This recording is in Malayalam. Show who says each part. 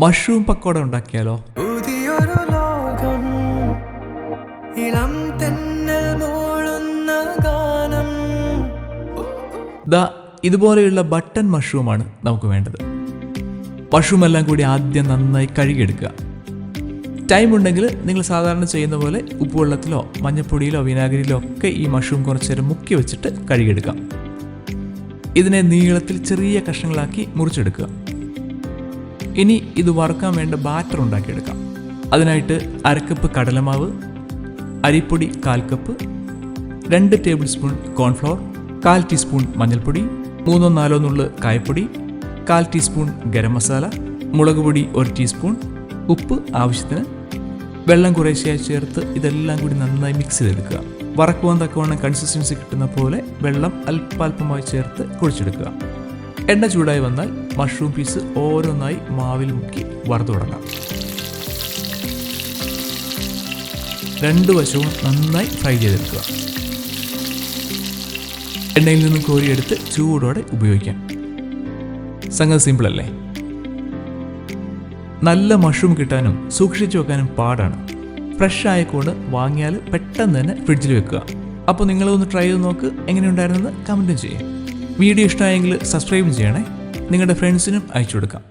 Speaker 1: മഷ്റൂം പക്കോട ഉണ്ടാക്കിയാലോ? ഇതുപോലെയുള്ള ബട്ടൺ മഷ്റൂമാണ് നമുക്ക് വേണ്ടത്. മഷ്റൂം എല്ലാം കൂടി ആദ്യം നന്നായി കഴുകിയെടുക്കുക. ടൈം ഉണ്ടെങ്കിൽ നിങ്ങൾ സാധാരണ ചെയ്യുന്ന പോലെ ഉപ്പുവെള്ളത്തിലോ മഞ്ഞപ്പൊടിയിലോ വിനാഗിരിയിലോ ഒക്കെ ഈ മഷ്റൂം കുറച്ച് നേരം മുക്കി വെച്ചിട്ട് കഴുകിയെടുക്കാം. ഇതിനെ നീളത്തിൽ ചെറിയ കഷ്ണങ്ങളാക്കി മുറിച്ചെടുക്കുക. ഇനി ഇത് വറുക്കാൻ വേണ്ട ബാറ്റർ ഉണ്ടാക്കിയെടുക്കാം. അതിനായിട്ട് 1/2 കപ്പ് കടലമാവ്, അരിപ്പൊടി 1/4 cup, 2 table spoon cornflour, 1/4 teaspoon മഞ്ഞൾപ്പൊടി, 3-4 നുള്ള് കായപ്പൊടി, 1/4 ടീസ്പൂൺ ഗരം മസാല, മുളക് പൊടി 1 ടീസ്പൂൺ, ഉപ്പ് ആവശ്യത്തിന്, വെള്ളം കുറേശ്ശെയായി ചേർത്ത് ഇതെല്ലാം കൂടി നന്നായി മിക്സ് ചെയ്തെടുക്കുക. വറക്കുവാൻ തക്കവണ്ണം കൺസിസ്റ്റൻസി കിട്ടുന്ന പോലെ വെള്ളം അല്പാൽപമായി ചേർത്ത് കുഴിച്ചെടുക്കുക. എണ്ണ ചൂടായി വന്നാൽ മഷ്റൂം പീസ് ഓരോന്നായി മാവിൽ മുക്കി വറുത്തു തുടങ്ങാം. 2 വശവും നന്നായി ഫ്രൈ ചെയ്തെടുക്കുക. എണ്ണയിൽ നിന്നും കോരിയെടുത്ത് ചൂടോടെ ഉപയോഗിക്കാം. സംഗതി സിമ്പിൾ അല്ലേ? നല്ല മഷ്റൂം കിട്ടാനും സൂക്ഷിച്ചു വെക്കാനും പാടാണ്. ഫ്രഷ് ആയക്കോട് വാങ്ങിയാൽ പെട്ടെന്ന് തന്നെ ഫ്രിഡ്ജിൽ വെക്കുക. അപ്പോൾ നിങ്ങളൊന്ന് ട്രൈ ചെയ്ത് നോക്ക്. എങ്ങനെയുണ്ടായിരുന്നെന്ന് കമൻറ്റും ചെയ്യാം. വീഡിയോ ഇഷ്ടമായെങ്കിൽ സബ്സ്ക്രൈബും ചെയ്യണേ. നിങ്ങളുടെ ഫ്രണ്ട്സിനും അയച്ചു കൊടുക്കാം.